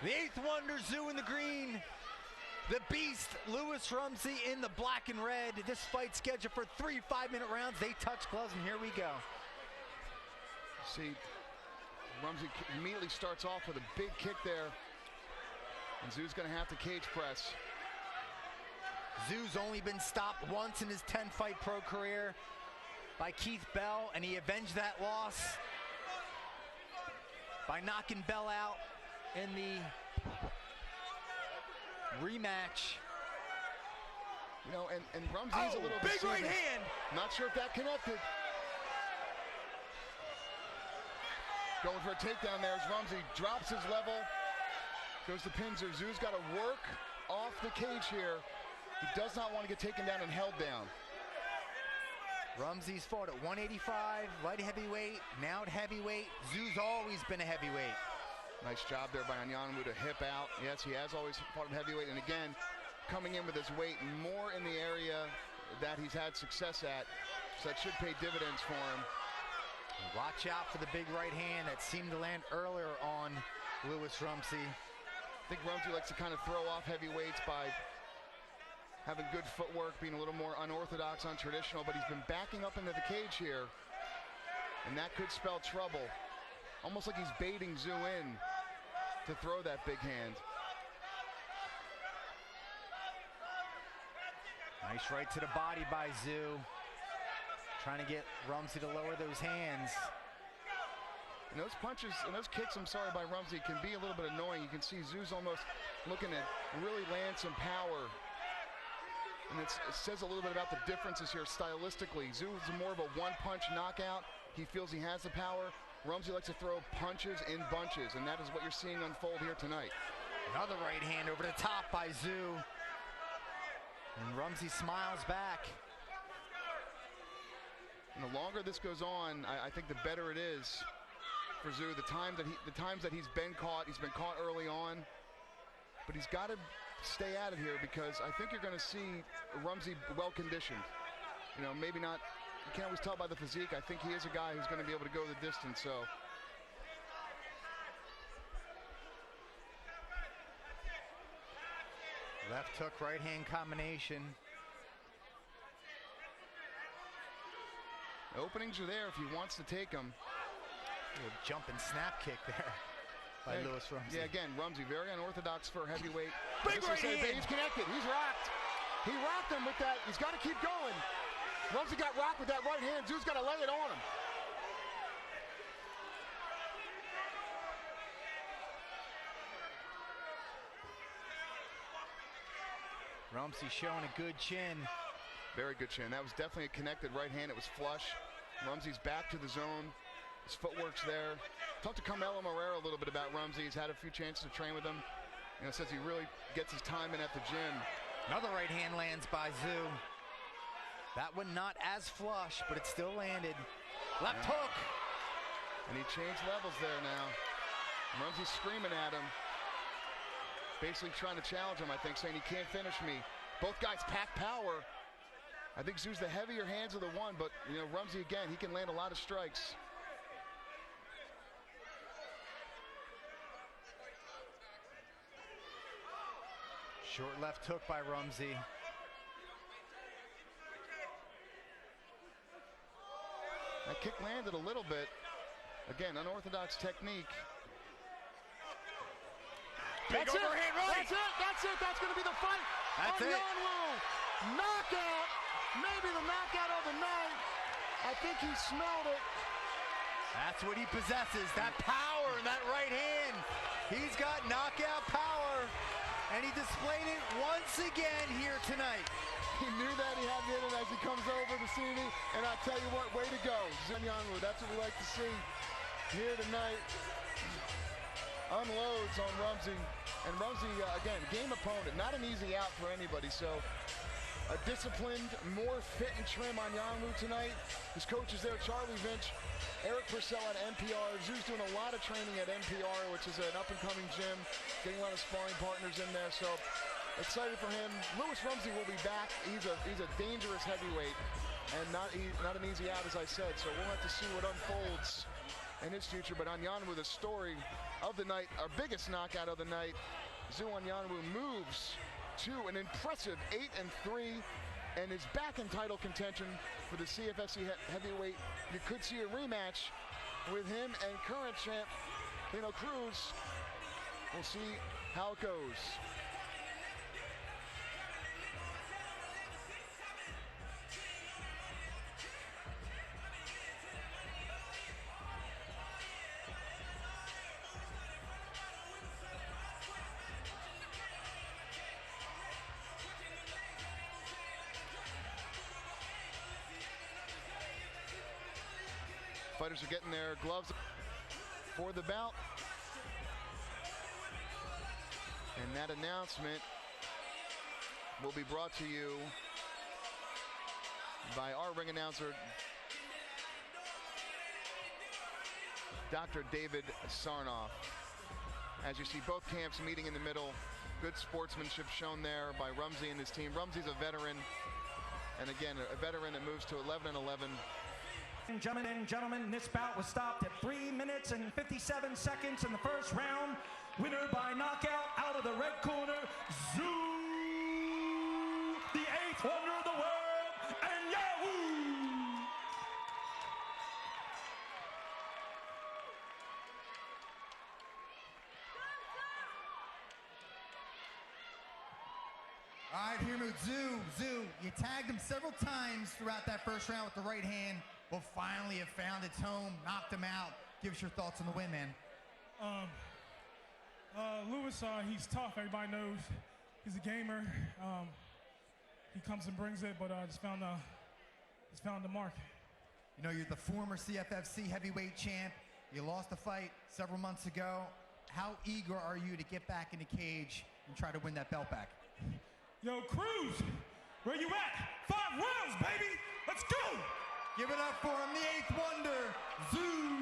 The eighth wonder, Zoo in the green. The beast, Lewis Rumsey in the black and red. This fight scheduled for 3 5-minute rounds. They touch gloves, and here we go. See, Rumsey immediately starts off with a big kick there. And Zoo's going to have to cage press. Zoo's only been stopped once in his 10-fight pro career by Keith Bell, and he avenged that loss by knocking Bell out in the rematch. You know, and Rumsey's a little big deceiving. right hand. Not sure if that connected. Going for a takedown there as Rumsey drops his level. Goes to Pinzer. Zoo's got to work off the cage here. He does not want to get taken down and held down. Rumsey's fought at 185, light heavyweight, now at heavyweight. Zoo's always been a heavyweight. Nice job there by Anyanwu to hip out. Yes, he has always fought at heavyweight, and again, coming in with his weight more in the area that he's had success at, so that should pay dividends for him. Watch out for the big right hand that seemed to land earlier on Lewis Rumsey. I think Rumsey likes to kind of throw off heavyweights by having good footwork, being a little more unorthodox, untraditional, but he's been backing up into the cage here, and that could spell trouble. Almost like he's baiting Zoo in to throw that big hand. Nice right to the body by Zoo. Trying to get Rumsey to lower those hands. And those punches and those kicks, by Rumsey, can be a little bit annoying. You can see Zoo's almost looking to really land some power. And it says a little bit about the differences here stylistically. Zoo is more of a one-punch knockout. He feels he has the power. Rumsey likes to throw punches in bunches, and that is what you're seeing unfold here tonight. Another right hand over the top by Zoo. And Rumsey smiles back. And the longer this goes on, I think the better it is for Zoo. The times that he's been caught early on, but he's got to stay at it here, because I think you're going to see Rumsey well conditioned. You know, maybe not. You can't always tell by the physique. I think he is a guy who's going to be able to go the distance. So. Left hook, right hand combination. The openings are there if he wants to take them. A little jump and snap kick there by Lewis Rumsey. Yeah, again, Rumsey, very unorthodox for heavyweight. Big right hand. He's connected. He's rocked. He rocked him with that. He's got to keep going. Rumsey got rocked with that right hand. Zoo's got to lay it on him. Rumsey showing a good chin. Very good chin. That was definitely a connected right hand. It was flush. Rumsey's back to the zone. His footwork's there. Talked to Carmelo Morera a little bit about Rumsey. He's had a few chances to train with him. You know, says he really gets his time in at the gym. Another right hand lands by Zoo. That one not as flush, but it still landed. Left hook. And he changed levels there now. Rumsey's screaming at him. Basically trying to challenge him, I think, saying he can't finish me. Both guys pack power. I think Zoo's the heavier hands of the one, but, you know, Rumsey, again, he can land a lot of strikes. Short left hook by Rumsey. That kick landed a little bit. Again, unorthodox technique. Big overhand right. That's it. That's going to be the fight. That's it. Anyanwu, knockout. Maybe the knockout of the night. I think he smelled it. That's what he possesses, that power in that right hand. He's got knockout power, and he displayed it once again here tonight. He knew that he had to hit it as he comes over to see me, and I tell you what, way to go. Anyanwu, that's what we like to see here tonight. Unloads on Rumsey. And Rumsey, again, game opponent, not an easy out for anybody. So a disciplined, more fit and trim Anyanwu tonight. His coach is there, Charlie Vinch, Eric Purcell at NPR. Zoo's doing a lot of training at NPR, which is an up-and-coming gym, getting a lot of sparring partners in there. So excited for him. Lewis Rumsey will be back. He's a dangerous heavyweight and not an easy out, as I said. So we'll have to see what unfolds and his future. But Anyanwu, the story of the night, our biggest knockout of the night. Anyanwu moves to an impressive 8-3 and is back in title contention for the CFFC heavyweight. You could see a rematch with him and current champ Lino Cruz. We'll see how it goes. Fighters are getting their gloves for the bout. And that announcement will be brought to you by our ring announcer, Dr. David Sarnoff. As you see, both camps meeting in the middle. Good sportsmanship shown there by Rumsey and his team. Rumsey's a veteran, and again, a veteran that moves to 11-11. Gentlemen, this bout was stopped at 3 minutes and 57 seconds in the first round. Winner by knockout out of the red corner, Zoo, the 8th wonder of the world, Anyanwu. All right, here moves Zoo. You tagged him several times throughout that first round with the right hand. Will finally have found its home, knocked him out. Give us your thoughts on the win, man. Lewis, he's tough. Everybody knows he's a gamer. He comes and brings it, but just found the mark. You know, you're the former CFFC heavyweight champ. You lost a fight several months ago. How eager are you to get back in the cage and try to win that belt back? Yo, Cruz, where you at? 5 rounds, baby. Let's go. Give it up for him, the 8th wonder, Zoo.